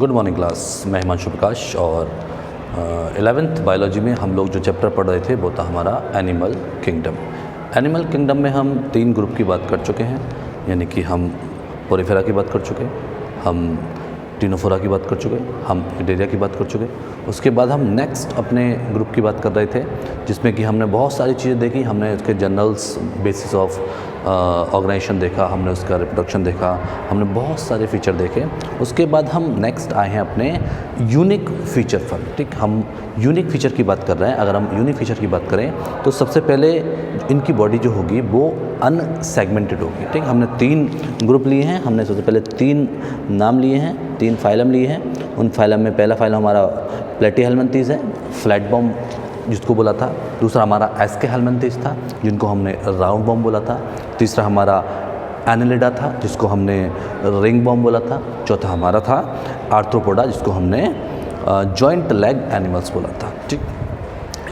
Good morning class. मैं हिमांशु प्रकाश और 11th biology में हम लोग जो चैप्टर पढ़ रहे थे वो था हमारा एनिमल किंगडम। एनिमल किंगडम में हम 3 ग्रुप की बात कर चुके हैं, यानी कि हम पोरीफेरा की बात कर चुके, हम टिनोफोरा की बात कर चुके, हम इडेरिया की बात कर चुके। उसके बाद हम नेक्स्ट अपने ग्रुप की बात कर रहे थे, जिसमें कि हमने बहुत सारी चीज़ें देखी। हमने उसके जनरल्स, बेसिस ऑफ ऑर्गेनाइजेशन देखा, हमने उसका रिप्रोडक्शन देखा, हमने बहुत सारे फीचर देखे। उसके बाद हम नेक्स्ट आए हैं अपने यूनिक फीचर पर। ठीक, हम यूनिक फीचर की बात कर रहे हैं। अगर हम यूनिक फीचर की बात करें तो सबसे पहले इनकी बॉडी जो होगी वो अनसेगमेंटेड होगी। ठीक, हमने 3 ग्रुप लिए हैं। हमने सबसे पहले 3 नाम लिए हैं, 3 फाइलम लिए हैं। उन फाइलम में पहला फाइलम हमारा प्लेटीहेल्मिन्थीज है, फ्लैट बॉम जिसको बोला था। दूसरा हमारा एस्केहेल्मिन्थीज था, जिनको हमने राउंड बॉम बोला था। तीसरा हमारा एनेलिडा था, जिसको हमने रिंग बॉम बोला था। चौथा हमारा था आर्थ्रोपोडा, जिसको हमने जॉइंट लेग एनिमल्स बोला था। ठीक,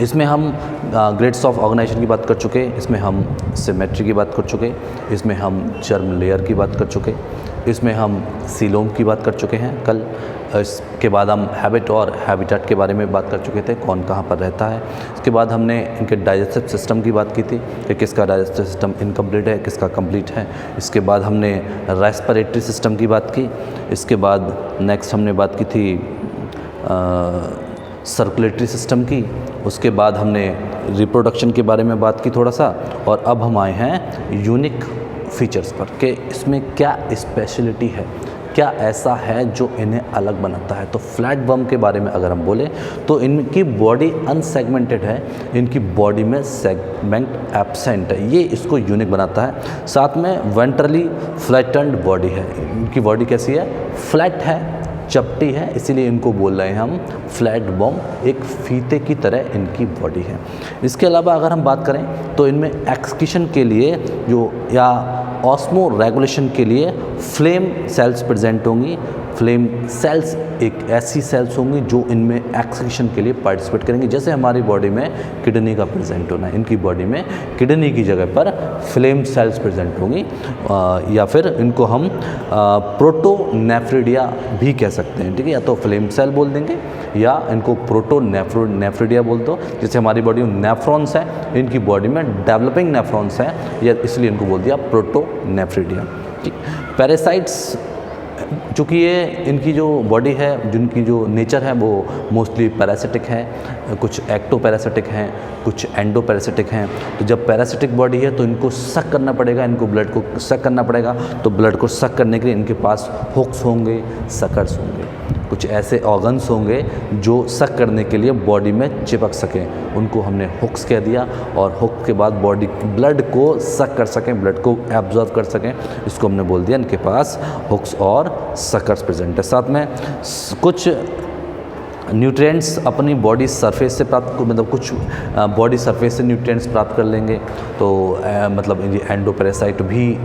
इसमें हम ग्रेड्स ऑफ ऑर्गेनाइजेशन की बात कर चुके, इसमें हम सिमेट्री की बात कर चुके, इसमें हम जर्म लेयर की बात कर चुके, इसमें हम सीलोम की बात कर चुके हैं कल। इसके बाद हम हैबिट और हैबिटेट के बारे में बात कर चुके थे, कौन कहाँ पर रहता है। इसके बाद हमने इनके डाइजेस्टिव सिस्टम की बात की थी कि किसका डाइजेस्टिव सिस्टम इनकम्प्लीट है, किसका कंप्लीट है। इसके बाद हमने रेस्पिरेटरी सिस्टम की बात की। इसके बाद नेक्स्ट हमने बात की थी सर्कुलेटरी सिस्टम की। उसके बाद हमने रिप्रोडक्शन के बारे में बात की थोड़ा सा, और अब हम आए हैं यूनिक फीचर्स पर कि इसमें क्या स्पेशलिटी है, क्या ऐसा है जो इन्हें अलग बनाता है। तो फ्लैट वर्म के बारे में अगर हम बोलें तो इनकी बॉडी अनसेगमेंटेड है, इनकी बॉडी में सेगमेंट एब्सेंट है, ये इसको यूनिक बनाता है। साथ में वेंट्रली फ्लैटेंड बॉडी है, इनकी बॉडी कैसी है, फ्लैट है, चपटी है, इसीलिए इनको बोल रहे हैं हम फ्लैट बॉम। एक फीते की तरह इनकी बॉडी है। इसके अलावा अगर हम बात करें तो इनमें एक्सक्रीशन के लिए जो या ऑस्मो रेगुलेशन के लिए फ्लेम सेल्स प्रेजेंट होंगी। फ्लेम सेल्स एक ऐसी सेल्स होंगी जो इनमें एक्सक्रीशन के लिए पार्टिसिपेट करेंगी। जैसे हमारी बॉडी में किडनी का प्रेजेंट होना है, इनकी बॉडी में किडनी की जगह पर फ्लेम सेल्स प्रेजेंट होंगी, या फिर इनको हम प्रोटोनेफ्रिडिया भी कह सकते हैं। ठीक है, या तो फ्लेम सेल बोल देंगे या इनको प्रोटोनेफ्रिडिया बोल दो। जैसे हमारी बॉडी में नेफ्रॉन्स है, इनकी बॉडी में डेवलपिंग नेफ्रॉन्स हैं, या इसलिए इनको बोल दिया प्रोटोनेफ्रिडिया। ठीक, पैरासाइट्स, चूँकि ये इनकी जो बॉडी है, जिनकी जो नेचर है वो मोस्टली पैरासिटिक है, कुछ एक्टो पैरासिटिक हैं, कुछ एंडो पैरासिटिक हैं। तो जब पैरासिटिक बॉडी है तो इनको सक करना पड़ेगा, इनको ब्लड को सक करना पड़ेगा। तो ब्लड को सक करने के लिए इनके पास हुक्स होंगे, सकर्स होंगे, कुछ ऐसे ऑर्गन्स होंगे जो सक करने के लिए बॉडी में चिपक सकें, उनको हमने हुक्स कह दिया। और हुक के बाद बॉडी ब्लड को सक कर सकें, ब्लड को एब्जॉर्व कर सकें, इसको हमने बोल दिया इनके पास हुक्स और सकर्स प्रेजेंट है। साथ में कुछ न्यूट्रिएंट्स अपनी बॉडी सरफेस से प्राप्त, मतलब कुछ बॉडी सरफेस से न्यूट्रिएंट्स प्राप्त कर लेंगे। तो मतलब ये एंडो पैरासाइट भी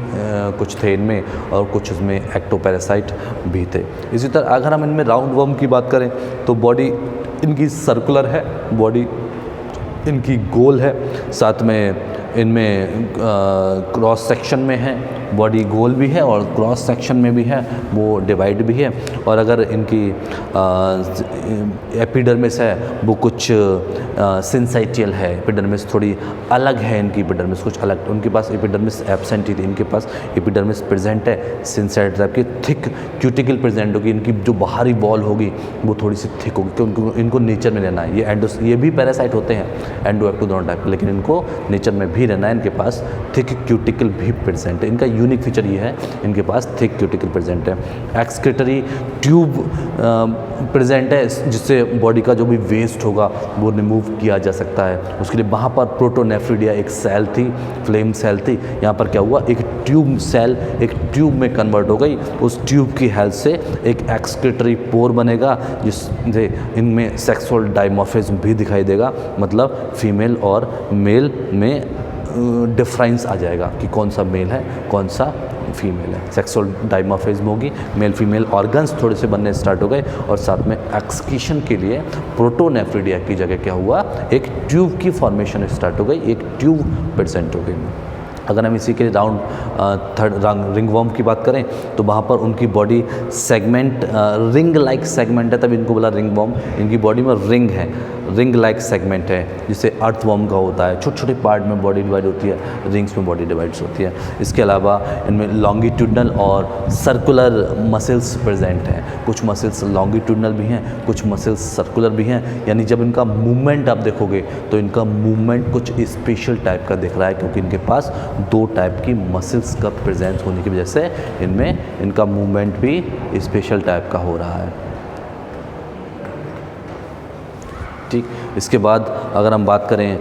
कुछ थे इनमें, और कुछ उसमें एक्टो पैरासाइट भी थे। इसी तरह अगर हम इनमें राउंड वर्म की बात करें तो बॉडी इनकी सर्कुलर है, बॉडी इनकी गोल है। साथ में इनमें क्रॉस सेक्शन में है, बॉडी गोल भी है और क्रॉस सेक्शन में भी है, वो डिवाइड भी है। और अगर इनकी एपिडर्मिस है वो कुछ सिंसाइटियल है, एपिडर्मिस थोड़ी अलग है, इनकी एपिडर्मिस कुछ अलग, उनके पास एपिडर्मिस एब्सेंट ही थी, इनके पास एपिडर्मिस प्रेजेंट है, सिंसाइट टाइप की थिक क्यूटिकल प्रेजेंट होगी। इनकी जो बाहरी वॉल होगी वो थोड़ी सी थिक होगी, क्योंकि इनको नेचर में रहना है। ये भी पैरासाइट होते हैं, एंडो एक्टो दोनों टाइप के, लेकिन इनको नेचर में भी रहना है। इनके पास थिक क्यूटिकल भी प्रेजेंट है। इनका यूनिक फीचर ये है, इनके पास थिक क्यूटिकल प्रेजेंट है। एक्सक्रीटरी ट्यूब प्रेजेंट है, जिससे बॉडी का जो भी वेस्ट होगा वो रिमूव किया जा सकता है। उसके लिए वहाँ पर प्रोटोनेफ्रिडिया एक सेल थी, फ्लेम सेल थी। यहाँ पर क्या हुआ, एक ट्यूब सेल एक ट्यूब में कन्वर्ट हो गई। उस ट्यूब की हेल्प से एक एक्सक्रीटरी पोर बनेगा, जिससे इनमें सेक्सुअल डाइमॉर्फिज्म भी दिखाई देगा। मतलब फीमेल और मेल में डिफरेंस आ जाएगा कि कौन सा मेल है कौन सा फीमेल है। सेक्सुअल डाइमॉर्फिज्म होगी, मेल फीमेल ऑर्गन्स थोड़े से बनने स्टार्ट हो गए। और साथ में एक्सक्रीशन के लिए प्रोटोनेफ्रिडिया की जगह क्या हुआ, एक ट्यूब की फॉर्मेशन स्टार्ट हो गई, एक ट्यूब प्रेजेंट हो गई। अगर हम इसी के राउंड थर्ड रिंगवॉर्म की बात करें तो वहाँ पर उनकी body segment ring like segment है, तभी इनको बोला रिंगवॉर्म। इनकी बॉडी में रिंग है, रिंग लाइक सेगमेंट है, जिससे अर्थवॉर्म का होता है। छोटे छोटे पार्ट में बॉडी डिवाइड होती है, रिंग्स में बॉडी डिवाइड होती है। इसके अलावा इनमें लॉन्गिट्यूडनल और सर्कुलर मसल्स प्रेजेंट हैं। कुछ मसल्स लॉन्गिट्यूडनल भी हैं, कुछ मसल्स सर्कुलर भी हैं। यानी जब इनका मूवमेंट आप देखोगे तो इनका मूवमेंट कुछ स्पेशल टाइप का दिख रहा है, क्योंकि इनके पास 2 टाइप की मसल्स का प्रेजेंस होने की वजह से इनमें इनका मूवमेंट भी स्पेशल टाइप का हो रहा है। ठीक, इसके बाद अगर हम बात करें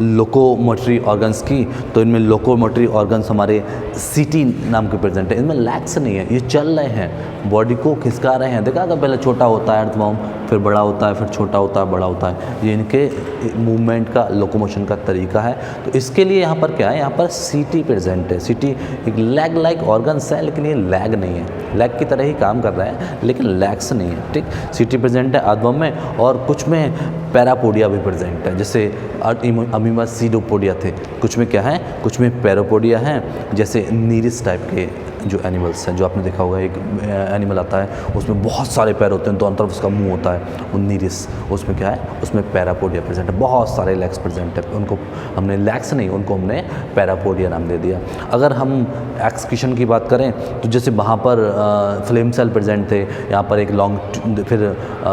लोकोमोटरी ऑर्गन्स की, तो इनमें लोकोमोटरी ऑर्गन्स हमारे सीटी नाम के प्रेजेंट है। इनमें लैग्स नहीं है, ये चल रहे हैं, बॉडी को खिसका रहे हैं। देखा, अगर पहले छोटा होता है अर्थवॉर्म, फिर बड़ा होता है, फिर छोटा होता है, बड़ा होता है। ये इनके मूवमेंट का, लोकोमोशन का तरीका है। तो इसके लिए यहाँ पर क्या है, यहाँ पर सीटी प्रेजेंट है। सीटी एक लैग लाइक ऑर्गन्स है, लेकिन ये लैग नहीं है, लैग की तरह ही काम कर रहा है, लेकिन लैग्स नहीं है। ठीक, सीटी प्रेजेंट है अर्थवॉर्म में, और कुछ में पैरापोडिया भी प्रेजेंट है, जैसे अमीबा सीडोपोडिया थे। कुछ में क्या है, कुछ में पैरापोडिया हैं, जैसे नीरिस टाइप के जो एनिमल्स हैं, जो आपने देखा होगा एक एनिमल आता है उसमें बहुत सारे पैर होते हैं, दोनों तरफ उसका मुंह होता है, वो नीरिस। उसमें क्या है, उसमें पैरापोडिया प्रेजेंट है, बहुत सारे लेग्स प्रेजेंट है। उनको हमने लेग्स नहीं, उनको हमने पैरापोडिया नाम दे दिया। अगर हम एक्सक्रीशन की बात करें तो जैसे वहाँ पर फ्लेम सेल प्रेजेंट थे, यहाँ पर एक लॉन्ग, फिर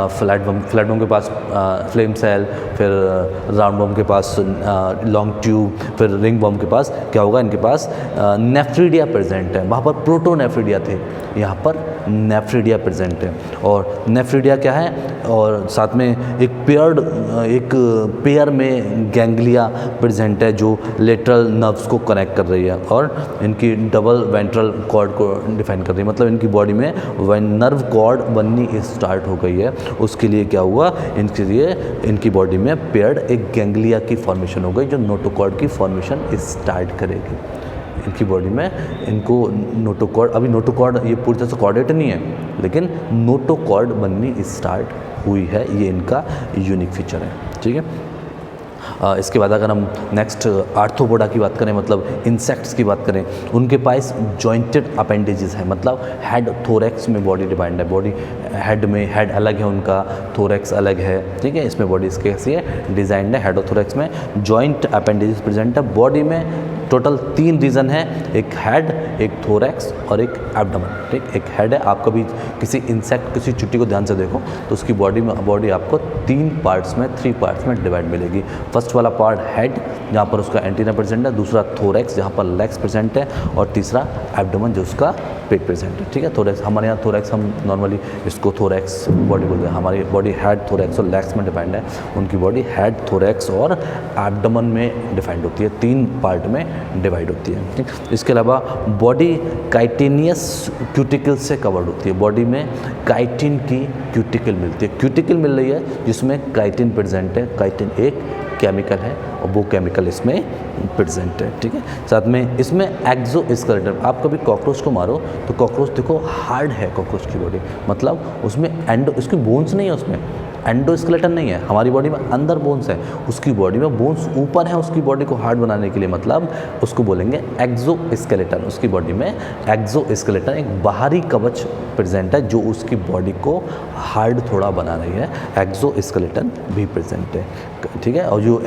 फ्लैटबम के पास फ्लेम सेल, फिर राउंड बम के पास लॉन्ग ट्यूब, फिर रिंग बम के पास क्या होगा, इनके पास नेफ्रिडिया प्रेजेंट है। वहाँ पर प्रोटोनेफ्रिडिया थे, यहाँ पर नेफ्रिडिया प्रेजेंट है। और नेफ्रिडिया क्या है, और साथ में एक पेयर में गैंग्लिया प्रेजेंट है, जो लेटरल नर्व्स को कनेक्ट कर रही है और इनकी डबल वेंट्रल कॉर्ड को डिफाइन कर रही है। मतलब इनकी बॉडी में नर्व कॉर्ड बननी स्टार्ट हो गई है। उसके लिए क्या हुआ, इनके लिए इनकी बॉडी में पेयर्ड एक गैंग्लिया की फॉर्मेशन हो गई, जो नोटोकॉर्ड की फॉर्मेशन स्टार्ट करेगी। इनकी बॉडी में इनको नोटोकॉर्ड, अभी नोटोकॉर्ड ये पूरी तरह से कॉर्डेट नहीं है, लेकिन नोटोकॉर्ड बननी स्टार्ट हुई है। ये इनका यूनिक फीचर है। ठीक है, इसके बाद अगर हम नेक्स्ट आर्थ्रोपोडा की बात करें, मतलब इंसेक्ट्स की बात करें, उनके पास जॉइंटेड अपेंडेजेस है। मतलब हेड थोरैक्स में बॉडी डिवाइड है, बॉडी हेड में हेड अलग है उनका, थोरैक्स अलग है। ठीक है, इसमें बॉडी इसके कैसी है, डिजाइंड है। हेड और थोरैक्स में जॉइंट अपेंडेजेस प्रेजेंट है। बॉडी में टोटल 3 रीजन है, एक हेड, एक थोरैक्स और एक एब्डोमेन। ठीक, एक हेड है, आप कभी किसी इंसेक्ट, किसी चुट्टी को ध्यान से देखो तो उसकी बॉडी आपको 3 पार्ट्स में, 3 पार्ट्स में डिवाइड मिलेगी। फर्स्ट वाला पार्ट हेड, जहाँ पर उसका एंटीना प्रेजेंट है, दूसरा थोरैक्स जहाँ पर लेग्स प्रेजेंट है, और तीसरा एब्डोमेन जो उसका पेट प्रेजेंट है। ठीक है, थोरैक्स, हमारे यहाँ थोरैक्स, हम नॉर्मली इसको थोरैक्स बॉडी बोलते हैं। हमारी बॉडी हेड, थोरैक्स और लेग्स में डिफाइंड है, उनकी बॉडी हेड, थोरैक्स और एब्डोमेन में डिफाइंड होती है, 3 पार्ट में डिवाइड होती है। ठीक, इसके अलावा बॉडी काइटिनियस क्यूटिकल से कवर्ड होती है। बॉडी में काइटिन की क्यूटिकल मिलती है, क्यूटिकल मिल रही है जिसमें काइटिन प्रेजेंट है। काइटिन एक केमिकल है और वो केमिकल इसमें प्रेजेंट है। ठीक है, साथ में इसमें एक्सोस्केलेटन, आप कभी कॉकरोच को मारो तो कॉकरोच देखो हार्ड है, कॉकरोच की बॉडी, मतलब उसमें उसकी बोन्स नहीं है, उसमें एंडोस्केलेटन नहीं है। हमारी बॉडी में अंदर बोन्स है, उसकी बॉडी में बोन्स ऊपर है, उसकी बॉडी को हार्ड बनाने के लिए, मतलब उसको बोलेंगे एक्सोस्केलेटन। उसकी बॉडी में एक्सोस्केलेटन, एक बाहरी कवच प्रेजेंट है जो उसकी बॉडी को हार्ड थोड़ा बना रही है, एक्सोस्केलेटन भी प्रेजेंट है। ठीक है, और जो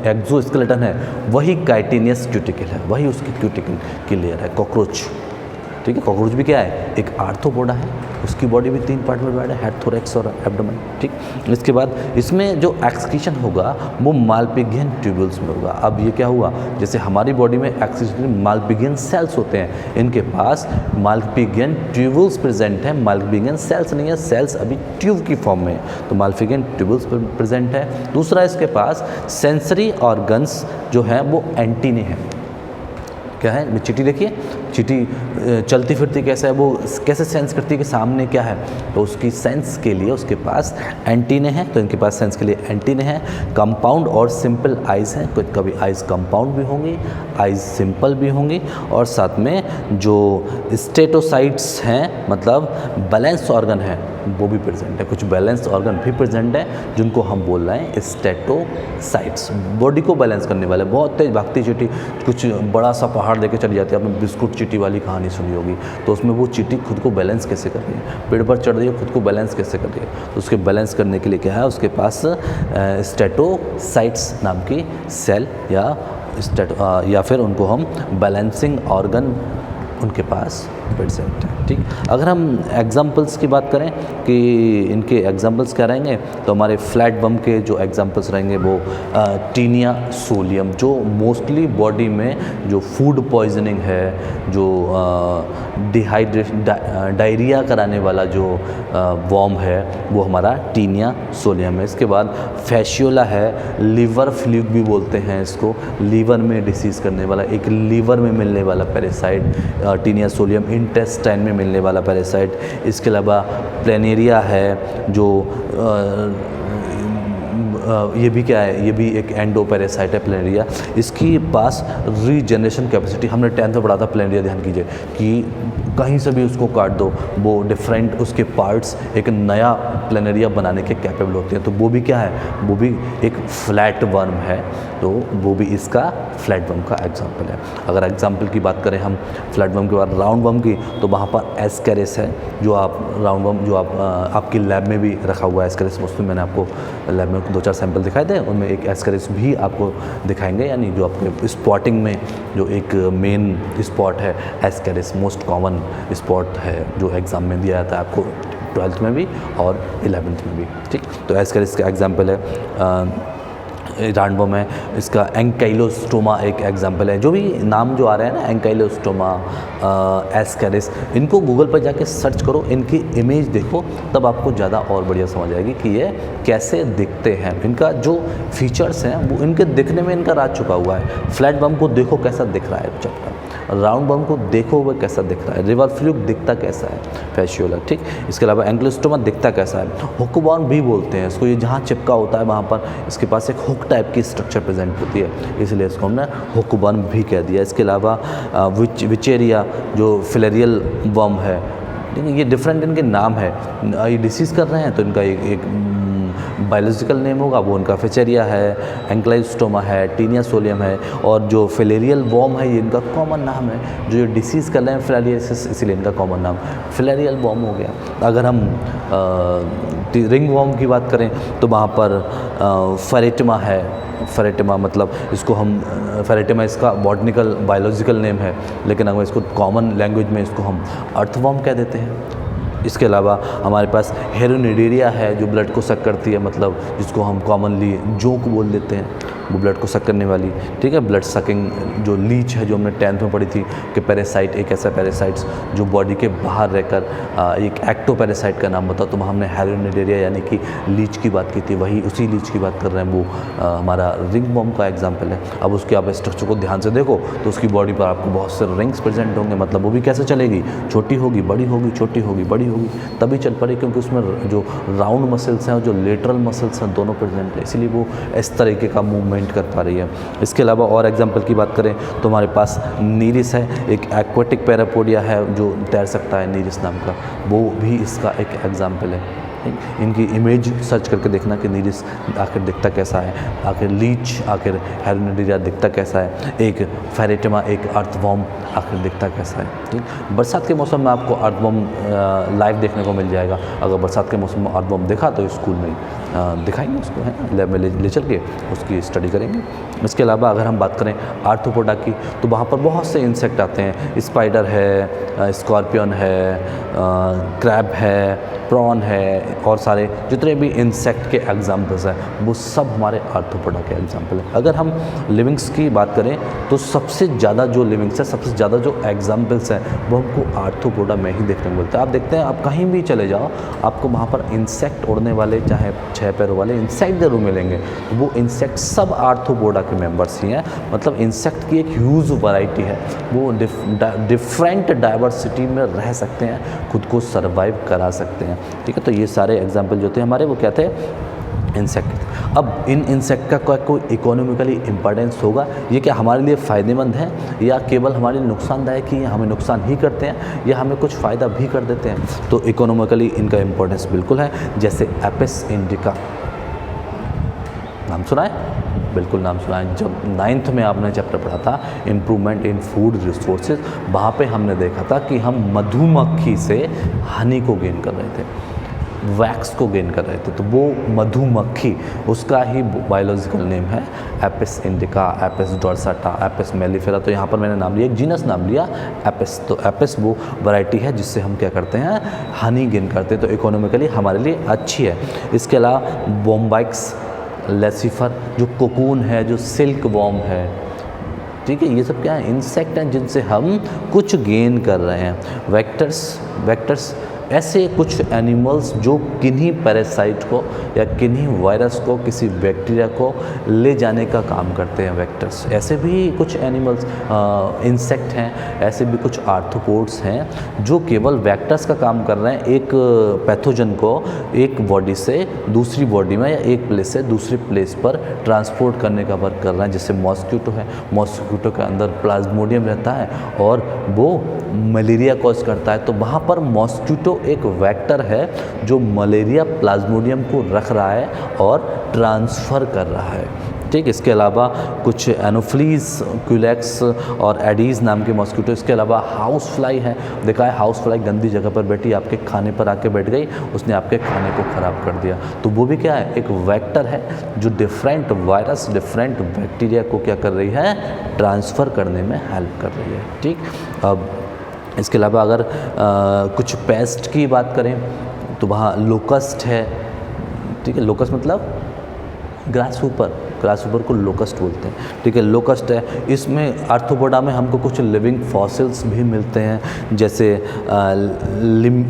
एक्सोस्केलेटन है वही काइटिनियस क्यूटिकल है, वही उसकी क्यूटिकल की लेयर है, कॉकरोच। ठीक है, कॉकरोच भी क्या है, एक आर्थ्रोपोडा है, उसकी बॉडी भी 3 पार्ट में डिवाइड है, हेड, थोरैक्स और एब्डोमेन। ठीक, इसके बाद इसमें जो एक्सक्रीशन होगा वो मालपिगियन ट्यूब्यूल्स में होगा। अब ये क्या हुआ, जैसे हमारी बॉडी में एक्सक्रीशन मालपिगियन सेल्स होते हैं, इनके पास मालपिगियन ट्यूब्यूल्स प्रेजेंट है, मालपिगियन सेल्स नहीं है, सेल्स अभी ट्यूब की फॉर्म में है, तो मालपिगियन ट्यूब्यूल्स प्रेजेंट है। दूसरा, इसके पास सेंसरी ऑर्गन्स जो है वो एंटीने हैं। क्या है, चिट्ठी देखिए, चींटी चलती फिरती कैसे है, वो कैसे सेंस करती है कि सामने क्या है, तो उसकी सेंस के लिए उसके पास एंटीने हैं, तो इनके पास सेंस के लिए एंटीने हैं। कंपाउंड और सिंपल आइज़ हैं, कभी आइज़ कंपाउंड भी होंगी, आइज़ सिंपल भी होंगी, और साथ में जो स्टेटोसाइट्स हैं मतलब बैलेंस ऑर्गन है वो भी प्रेजेंट है, कुछ बैलेंस ऑर्गन भी प्रेजेंट है जिनको हम बोल रहे हैं स्टेटोसाइट्स। बॉडी को बैलेंस करने वाले, बहुत तेज भागती चींटी कुछ बड़ा सा पहाड़ लेके चली जाती है, आपने बिस्कुट चींटी वाली कहानी सुनी होगी, तो उसमें वो चींटी खुद को बैलेंस कैसे कर रही है, पेड़ पर चढ़ रही है, खुद को बैलेंस कैसे कर रही है, तो उसके बैलेंस करने के लिए क्या है, उसके पास स्टेटोसाइट्स नाम की सेल या फिर उनको हम बैलेंसिंग ऑर्गन उनके पास प्रेजेंट है। ठीक, अगर हम एग्जाम्पल्स की बात करें कि इनके एग्जाम्पल्स क्या रहेंगे, तो हमारे फ्लैट बम के जो एग्जाम्पल्स रहेंगे वो टीनिया सोलियम, जो मोस्टली बॉडी में जो फूड पॉइजनिंग है, जो डायरिया कराने वाला जो वॉर्म है वो हमारा टीनिया सोलियम है। इसके बाद फैशियोला है, लीवर फ्लूक भी बोलते हैं इसको, लीवर में डिसीज़ करने वाला, एक लीवर में मिलने वाला पैरासाइट टीनिया सोलियम, इंटेस्टाइन में मिलने वाला पैरासाइट। इसके अलावा प्लेनेरिया है जो ये भी क्या है, ये भी एक एंडो पैरासाइट है प्लेनेरिया। इसकी पास रीजनरेशन कैपेसिटी, हमने 10th में पढ़ा था प्लेनेरिया, ध्यान कीजिए कि कहीं से भी उसको काट दो वो डिफरेंट उसके पार्ट्स एक नया प्लेनेरिया बनाने के कैपेबल होते हैं, तो वो भी क्या है, वो भी एक फ्लैट वर्म है, तो वो भी इसका फ्लैट वर्म का एग्जाम्पल है। अगर एग्जाम्पल की बात करें हम फ्लैट वर्म के बाद राउंड वर्म की, तो वहाँ पर एस्केरिस है, जो आप राउंड वर्म जो आपकी लैब में भी रखा हुआ है एस्केरिस, उसमें मैंने आपको लैब में 2-4 सैंपल दिखाए थे, उनमें एक एस्केरिस भी आपको दिखाएंगे, यानी जो आपके स्पॉटिंग में जो एक मेन स्पॉट है एस्केरिस, मोस्ट कॉमन स्पॉट है जो एग्ज़ाम में दिया जाता है आपको 12th में भी और 11th में भी। ठीक, तो एस्केरिस का एग्जाम्पल है, राउंडवर्म है, इसका एंकाइलोस्टोमा एक एग्जाम्पल है। जो भी नाम जो आ रहे हैं ना, एंकाइलोस्टोमा, एस्केरिस, इनको गूगल पर जाके सर्च करो, इनकी इमेज देखो, तब आपको ज़्यादा और बढ़िया समझ आएगी कि ये कैसे दिखते हैं, इनका जो फीचर्स हैं वो इनके दिखने में इनका राज छुपा हुआ है। फ्लैट बम को देखो कैसा दिख रहा है चपटा, राउंड बम को देखो वह कैसा दिख रहा है, रिवर फ्लूक दिखता कैसा है, फैशियोला। ठीक, इसके अलावा एंकाइलोस्टोमा दिखता कैसा है, हुकबॉर्न भी बोलते हैं इसको, ये जहाँ चिपका होता है वहाँ पर इसके पास एक हुक टाइप की स्ट्रक्चर प्रेजेंट होती है, इसलिए इसको हमने हुकबॉर्न भी कह दिया। इसके अलावा विचेरिया जो फिलेरियल वर्म है, ये डिफरेंट इनके नाम है, ये डिसीज़ कर रहे हैं तो इनका एक बायोलॉजिकल नेम होगा, वो उनका फिचेरिया है, एंकाइलोस्टोमा है, टीनिया सोलियम है, और जो फिलेरियल वॉर्म है ये इनका कॉमन नाम है, जो ये डिसीज़ कर रहे हैं फिलारियसिस, इसीलिए इनका कॉमन नाम फिलेरियल वॉर्म हो गया। अगर हम रिंग वॉर्म की बात करें तो वहाँ पर फेरेटिमा है, फेरेटिमा मतलब इसको हम फेरेटिमा इसका बॉटनिकल बायोलॉजिकल नेम है, लेकिन अगर इसको कॉमन लैंग्वेज में इसको हम अर्थवॉर्म कह देते हैं। इसके अलावा हमारे पास हेरोनिडेरिया है जो ब्लड को सक करती है, मतलब जिसको हम कॉमनली जोंक बोल देते हैं, वो ब्लड को सक करने वाली। ठीक है, ब्लड सकिंग जो लीच है, जो हमने 10th में पढ़ी थी कि पैरासाइट एक ऐसा पैरासाइट्स जो बॉडी के बाहर रहकर एक एक्टो पैरासाइट का नाम बताओ, तो वहाँ हमने हेरोनिडेरिया यानी कि लीच की बात की थी, वही उसी लीच की बात कर रहे हैं, वो हमारा रिंग वॉर्म का एग्जाम्पल है। अब उसके आप स्ट्रक्चर को ध्यान से देखो तो उसकी बॉडी पर आपको बहुत से रिंग्स प्रेजेंट होंगे, मतलब वो भी कैसे चलेगी, छोटी होगी बड़ी होगी, छोटी होगी बड़ी होगी, तभी चल पड़े, क्योंकि उसमें जो राउंड मसल्स हैं और जो लेटरल मसल्स हैं दोनों प्रेजेंट है, इसीलिए वो इस तरीके का मूवमेंट कर पा रही है। इसके अलावा और एग्जांपल की बात करें तो हमारे पास नीरिस है, एक एक्वेटिक पैरापोडिया है जो तैर सकता है, नीरिस नाम का, वो भी इसका एक एग्जाम्पल है। इनकी इमेज सर्च करके देखना कि नीरिस आखिर दिखता कैसा है, आखिर लीच, आखिर हेरोनिडेरिया दिखता कैसा है, एक फेरेटिमा, एक अर्थवॉर्म आखिर दिखता कैसा है। ठीक, बरसात के मौसम में आपको अर्थवॉर्म लाइव देखने को मिल जाएगा। अगर बरसात के मौसम में अर्थवॉर्म देखा तो स्कूल में दिखाएंगे उसको, है लैब में ले चल के उसकी स्टडी करेंगे। इसके अलावा अगर हम बात करें आर्थ्रोपोडा की, तो वहाँ पर बहुत से इंसेक्ट आते हैं, स्पाइडर है, स्कॉर्पियन है, क्रैब है, प्रॉन है, और सारे जितने भी इंसेक्ट के एग्जाम्पल्स हैं वो सब हमारे आर्थ्रोपोडा के एग्जाम्पल हैं। अगर हम लिविंग्स की बात करें तो सबसे ज़्यादा जो लिविंग्स है, सबसे ज़्यादा जो एग्जाम्पल्स हैं वो हमको आर्थ्रोपोडा में ही देखने को मिलता है। आप देखते हैं, आप कहीं भी चले जाओ आपको वहाँ पर इंसेक्ट उड़ने वाले, चाहे 6 पैरों वाले इंसेक्ट जरूर मिलेंगे। वो इंसेक्ट सब आर्थ्रोपोडा के मेंबर्स ही हैं। मतलब इंसेक्ट की एक ह्यूज वैरायटी है, वो डिफरेंट डाइवर्सिटी में रह सकते हैं, खुद को सर्वाइव करा सकते हैं। ठीक है, तो ये सारे एग्जाम्पल जो थे हमारे वो क्या थे, इंसेक्ट। अब इन इंसेक्ट का कोई इकोनॉमिकली इम्पोर्टेंस होगा, ये क्या हमारे लिए फ़ायदेमंद है या केवल हमारे लिए नुकसानदायक ही, हमें नुकसान ही करते हैं या हमें कुछ फ़ायदा भी कर देते हैं? तो इकोनॉमिकली इनका इम्पोर्टेंस बिल्कुल है। जैसे एपिस इंडिका, नाम सुना है? बिल्कुल नाम सुना है। जब 9th में आपने चैप्टर पढ़ा था इम्प्रूवमेंट इन फूड रिसोर्सेज, वहाँ पे हमने देखा था कि हम मधुमक्खी से हनी को गेन कर रहे थे, वैक्स को गेन कर रहे थे। तो वो मधुमक्खी, उसका ही बायोलॉजिकल नेम है Apis indica, Apis डोर्साटा, Apis mellifera. तो यहाँ पर मैंने नाम लिया, एक जीनस नाम लिया एपिस। तो एपिस वो वैरायटी है जिससे हम क्या करते हैं, हनी गेन करते हैं। तो इकोनॉमिकली हमारे लिए अच्छी है। इसके अलावा बोम्बाइक्स, लेसिफर जो कोकून है, जो सिल्क वॉर्म है, ठीक है, ये सब क्या है, इंसेक्ट हैं जिनसे हम कुछ गेन कर रहे हैं। वेक्टर्स ऐसे कुछ एनिमल्स जो किन्हीं पैरासाइट को या किन्हीं वायरस को, किसी बैक्टीरिया को ले जाने का काम करते हैं, वेक्टर्स। ऐसे भी कुछ एनिमल्स इंसेक्ट हैं, ऐसे भी कुछ आर्थ्रोपोड्स हैं जो केवल वेक्टर्स का काम कर रहे हैं, एक पैथोजन को एक बॉडी से दूसरी बॉडी में या एक प्लेस से दूसरी प्लेस पर ट्रांसपोर्ट करने का वर्क कर रहे हैं। जैसे मॉस्क्यूटो है, मॉस्क्यूटो के अंदर प्लाज्मोडियम रहता है और वो मलेरिया कॉज करता है। तो वहाँ पर मॉस्क्यूटो एक वेक्टर है जो मलेरिया प्लाज्मोडियम को रख रहा है और ट्रांसफ़र कर रहा है। ठीक, इसके अलावा कुछ एनोफ्लीज, क्यूलेक्स और एडीज़ नाम के मॉस्क्यूटो। इसके अलावा हाउस फ्लाई है, देखा है हाउस फ्लाई गंदी जगह पर बैठी, आपके खाने पर आके बैठ गई, उसने आपके खाने को ख़राब कर दिया। तो वो भी क्या है, एक वेक्टर है जो डिफरेंट वायरस, डिफरेंट बैक्टीरिया को क्या कर रही है, ट्रांसफ़र करने में हेल्प कर रही है। ठीक, अब इसके अलावा अगर कुछ पेस्ट की बात करें तो वहाँ लोकस्ट है। ठीक है, लोकस्ट मतलब ग्रासहॉपर को लोकस्ट बोलते हैं। ठीक है, लोकस्ट है। इसमें आर्थ्रोपोडा में हमको कुछ लिविंग फॉसिल्स भी मिलते हैं, जैसे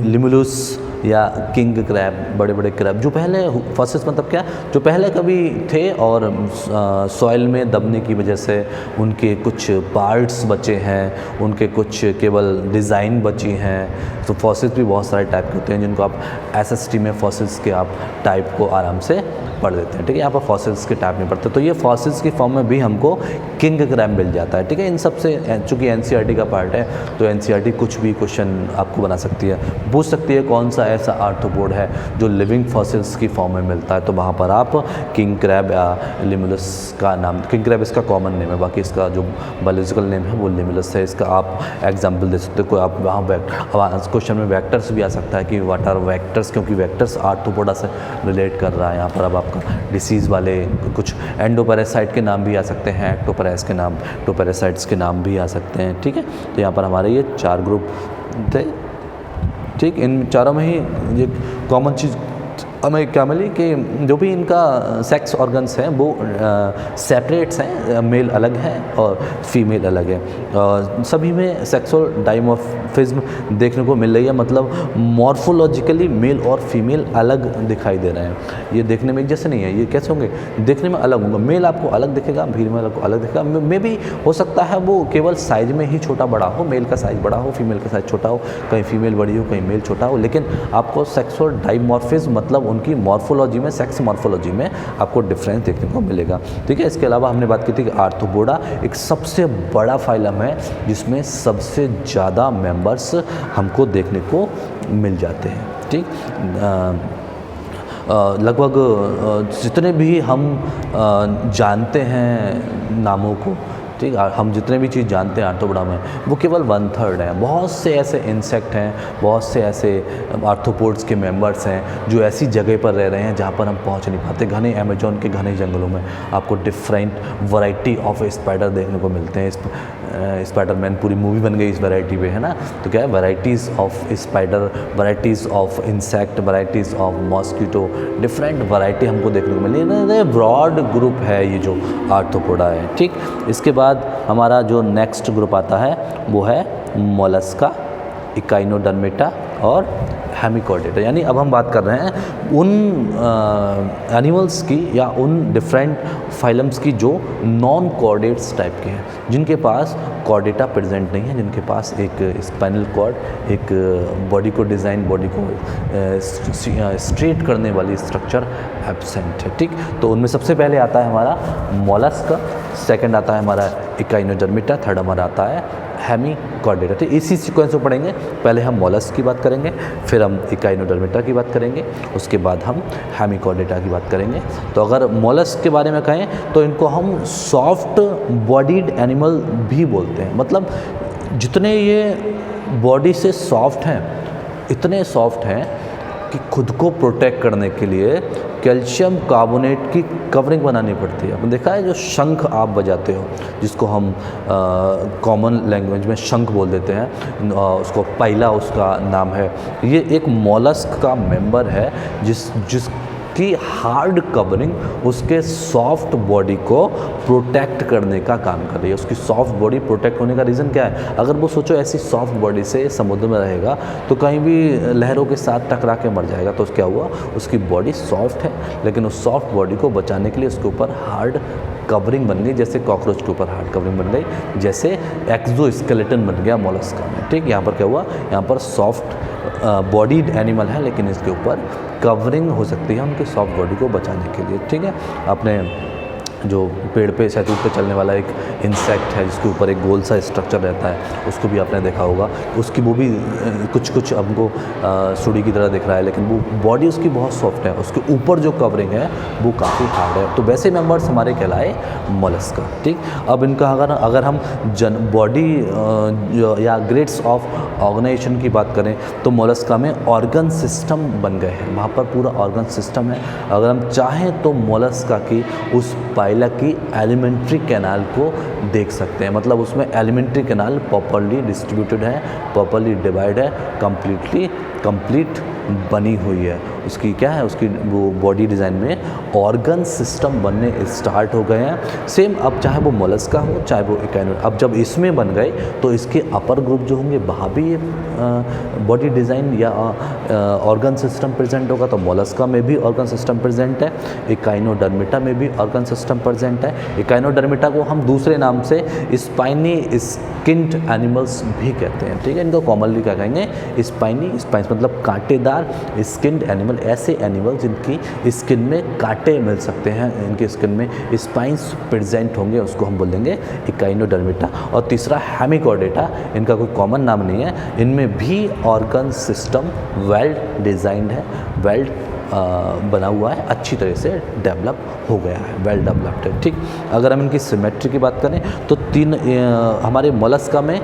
लिमुलस या किंग क्रैब, बड़े बड़े क्रैब जो पहले फॉसिल्स मतलब क्या, जो पहले कभी थे और सॉइल में दबने की वजह से उनके कुछ पार्ट्स बचे हैं, उनके कुछ केवल डिज़ाइन बची हैं। तो फॉसिल्स भी बहुत सारे टाइप के होते हैं जिनको आप SST में फॉसिल्स के आप टाइप को आराम से पढ़ देते हैं। ठीक है, यहाँ पर फॉसिल्स के टाइप नहीं पढ़ते। तो ये फॉसिल्स की फॉर्म में भी हमको किंग क्रैब मिल जाता है। ठीक है, इन सब से चूँकि NCERT का पार्ट है तो NCERT कुछ भी क्वेश्चन आपको बना सकती है, पूछ सकती है कौन सा ऐसा आर्थ्रोपोड है जो लिविंग फॉसिल्स की फॉर्म में मिलता है। तो वहाँ पर आप किंग क्रैब या लिमुलस का नाम, किंग क्रैब इसका कॉमन नेम है, बाकी इसका जो बायोलॉजिकल नेम है वो लिमुलस है। इसका आप एग्जाम्पल दे सकते हो। कोई आप वहाँ क्वेश्चन में वेक्टर्स भी आ सकता है कि व्हाट आर वेक्टर्स, क्योंकि वेक्टर्स आर्थ्रोपोडा से रिलेट कर रहा है। यहाँ पर अब आपका डिसीज़ वाले कुछ एंडोपैरासाइट के नाम भी आ सकते हैं, एक्टोपैरास के नाम, टोपैरासाइट्स के नाम भी आ सकते हैं। ठीक है, तो यहाँ पर हमारे ये 4 ग्रुप थे। ठीक, इन चारों में ही ये कॉमन चीज़ हमें क्या मिली कि जो भी इनका सेक्स ऑर्गन्स हैं वो सेपरेट्स हैं, मेल अलग है और फीमेल अलग है। सभी में सेक्सुअल डाइमॉर्फिज्म देखने को मिल रही है, मतलब मॉर्फोलॉजिकली मेल और फीमेल अलग दिखाई दे रहे हैं। ये देखने में एक जैसे नहीं है, ये कैसे होंगे, देखने में अलग होंगे। मेल आपको अलग दिखेगा, फीमेल आपको अलग दिखेगा। मे भी हो सकता है वो केवल साइज में ही छोटा बड़ा हो, मेल का साइज बड़ा हो, फीमेल का साइज छोटा हो, कहीं फीमेल बड़ी हो, कहीं मेल छोटा हो, लेकिन आपको सेक्सुअल डाइमॉर्फिज्म मतलब उनकी मॉर्फोलॉजी में, सेक्स मॉर्फोलॉजी में आपको डिफरेंस देखने को मिलेगा। ठीक है, इसके अलावा हमने बात की थी कि आर्थ्रोपोडा एक सबसे बड़ा फाइलम है जिसमें सबसे ज़्यादा मेंबर्स हमको देखने को मिल जाते हैं। ठीक, लगभग जितने भी हम जानते हैं नामों को, ठीक है। हम जितने भी चीज़ जानते हैं आर्थ्रोपोडा में वो केवल 1/3 हैं। बहुत से ऐसे इंसेक्ट हैं, बहुत से ऐसे आर्थ्रोपोड्स के मेंबर्स हैं जो ऐसी जगह पर रह रहे हैं जहाँ पर हम पहुँच नहीं पाते। घने अमेजोन के घने जंगलों में आपको डिफरेंट वैरायटी ऑफ स्पाइडर देखने को मिलते हैं। स्पाइडरमैन पूरी मूवी बन गई इस वैरायटी पे, है ना। तो क्या है, varieties of spider, varieties of insect, varieties of mosquito, different variety हमको देखने को मिली है। ब्रॉड ग्रुप है ये जो आर्थ्रोपोडा है, ठीक। इसके बाद हमारा जो नेक्स्ट ग्रुप आता है वो है मोलस्का, इकाइनोडर्मेटा और हेमिकॉर्डेटा। यानी अब हम बात कर रहे हैं उन एनिमल्स की या उन डिफरेंट फाइलम्स की जो नॉन कॉर्डेट्स टाइप के हैं, जिनके पास कॉर्डेटा प्रेजेंट नहीं है, जिनके पास एक स्पाइनल कॉर्ड, एक बॉडी को डिज़ाइन, बॉडी को स्ट्रेट करने वाली स्ट्रक्चर एब्सेंट है, ठीक। तो उनमें सबसे पहले आता है हमारा मोलस्का, सेकंड आता है हमारा इकाइनोडर्मेटा, थर्ड हमारा आता है हेमिकॉर्डेटा। तो इसी सीक्वेंस में पढ़ेंगे। पहले हम मोलस्क की बात करेंगे, फिर हम इकाइनोडर्मेटा की बात करेंगे, उसके बाद हम हेमिकॉर्डेटा की बात करेंगे। तो अगर मोलस्क के बारे में कहें तो इनको हम सॉफ्ट बॉडीड एनिमल भी बोलते हैं। मतलब जितने ये बॉडी से सॉफ्ट हैं, इतने सॉफ्ट हैं कि खुद को प्रोटेक्ट करने के लिए कैल्शियम कार्बोनेट की कवरिंग बनानी पड़ती है। आपने देखा है जो शंख आप बजाते हो, जिसको हम कॉमन लैंग्वेज में शंख बोल देते हैं, उसको पाइला उसका नाम है। ये एक मॉलस्क का मेंबर है जिसकी हार्ड कवरिंग उसके सॉफ्ट बॉडी को प्रोटेक्ट करने का काम कर रही है। उसकी सॉफ्ट बॉडी प्रोटेक्ट होने का रीज़न क्या है? अगर वो सोचो ऐसी सॉफ्ट बॉडी से समुद्र में रहेगा तो कहीं भी लहरों के साथ टकरा के मर जाएगा। तो क्या हुआ, उसकी बॉडी सॉफ्ट है, लेकिन उस सॉफ्ट बॉडी को बचाने के लिए उसके ऊपर हार्ड कवरिंग बन गई, जैसे कॉकरोच के ऊपर हार्ड कवरिंग बन गई, जैसे एक्सोस्केलेटन बन गया मोलस्का में, ठीक। यहाँ पर क्या हुआ, यहाँ पर सॉफ्ट बॉडीड एनिमल है, लेकिन इसके ऊपर कवरिंग हो सकती है उनके सॉफ्ट बॉडी को बचाने के लिए, ठीक है। आपने जो पेड़ पे शहतूत पे चलने वाला एक इंसेक्ट है जिसके ऊपर एक गोल सा स्ट्रक्चर रहता है, उसको भी आपने देखा होगा। उसकी वो भी कुछ हमको सुड़ी की तरह दिख रहा है, लेकिन वो बॉडी उसकी बहुत सॉफ्ट है, उसके ऊपर जो कवरिंग है वो काफ़ी हार्ड है। तो वैसे मेंबर्स हमारे कहलाए मोलस्का, ठीक। अब इनका अगर हम बॉडी या ग्रेड्स ऑफ ऑर्गेनाइजेशन की बात करें तो मोलस्का में ऑर्गन सिस्टम बन गए हैं, वहाँ पर पूरा ऑर्गन सिस्टम है। अगर हम चाहें तो मोलस्का की उस पाइला की एलिमेंट्री कैनाल को देख सकते हैं। मतलब उसमें एलिमेंट्री कैनाल प्रॉपरली डिस्ट्रीब्यूटेड है, प्रॉपरली डिवाइड है, कंप्लीट बनी हुई है। उसकी क्या है, उसकी वो बॉडी डिज़ाइन में ऑर्गन सिस्टम बनने स्टार्ट हो गए हैं। सेम अब चाहे वो मोलस्का हो चाहे वो इकाइनो, अब जब इसमें बन गए तो इसके अपर ग्रुप जो होंगे वहाँ भी ये बॉडी डिज़ाइन या ऑर्गन सिस्टम प्रेजेंट होगा। तो मोलस्का में भी ऑर्गन सिस्टम प्रेजेंट है, इकाइनोडर्मेटा में भी ऑर्गन सिस्टम प्रेजेंट है। इकाइनोडर्मेटा को हम दूसरे नाम से स्पाइनी स्किन्ड एनिमल्स भी कहते हैं, ठीक है। इनको कॉमनली क्या कहेंगे, स्पाइन्स मतलब कांटेदार स्किन्ड एनिमल, ऐसे एनिमल जिनकी स्किन में कांटे मिल सकते हैं, इनके स्किन में स्पाइन्स प्रेजेंट होंगे, उसको हम बोलेंगे इकाइनोडर्मेटा। और तीसरा हेमिकॉर्डेटा, इनका कोई कॉमन नाम नहीं है, इनमें भी ऑर्गन सिस्टम वेल डिज़ाइंड है, वेल बना हुआ है, अच्छी तरह से डेवलप हो गया है, वेल डेवलप्ड है, ठीक। अगर हम इनकी सिमेट्री की बात करें तो हमारे मोलस्का में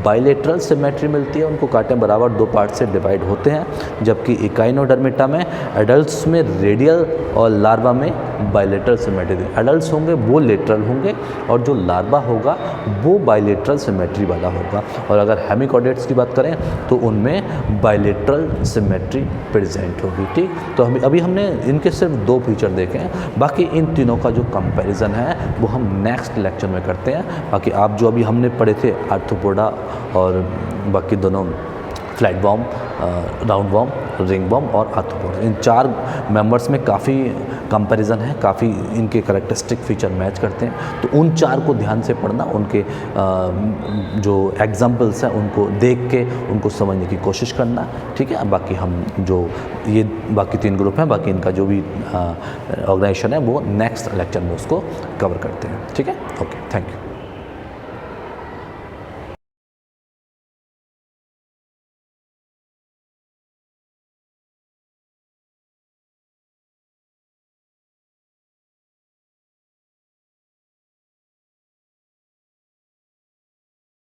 बाइलेटरल सिमेट्री मिलती है, उनको कांटे बराबर दो पार्ट से डिवाइड होते हैं, जबकि इकाइनोडर्मेटा में एडल्ट्स में रेडियल और लार्वा में बाइलेटरल सिमेट्री। एडल्ट्स होंगे वो लेटरल होंगे और जो लार्वा होगा वो बाइलेटरल सिमेट्री वाला होगा। और अगर हेमिकॉर्डेट्स की बात करें तो उनमें बाइलेटरल सिमेट्री प्रेजेंट होगी, ठीक। तो अभी हमने इनके सिर्फ दो फीचर देखे हैं, बाकी इन तीनों का जो कंपैरिजन है वो हम नेक्स्ट लेक्चर में करते हैं। बाकी आप जो अभी हमने पढ़े थे आर्थ्रोपोडा और बाकी दोनों flat worm, round worm, ring worm और आर्थ्रोपोडा, इन चार मेंबर्स में काफ़ी कंपैरिजन है, काफ़ी इनके कैरेक्टरिस्टिक फीचर मैच करते हैं। तो उन चार को ध्यान से पढ़ना, उनके जो एग्जाम्पल्स हैं उनको देख के उनको समझने की कोशिश करना, ठीक है। बाकी हम जो ये बाकी तीन ग्रुप हैं, बाकी इनका जो भी ऑर्गेनाइजेशन है वो नेक्स्ट लेक्चर में उसको कवर करते हैं, ठीक है। Okay, thank you.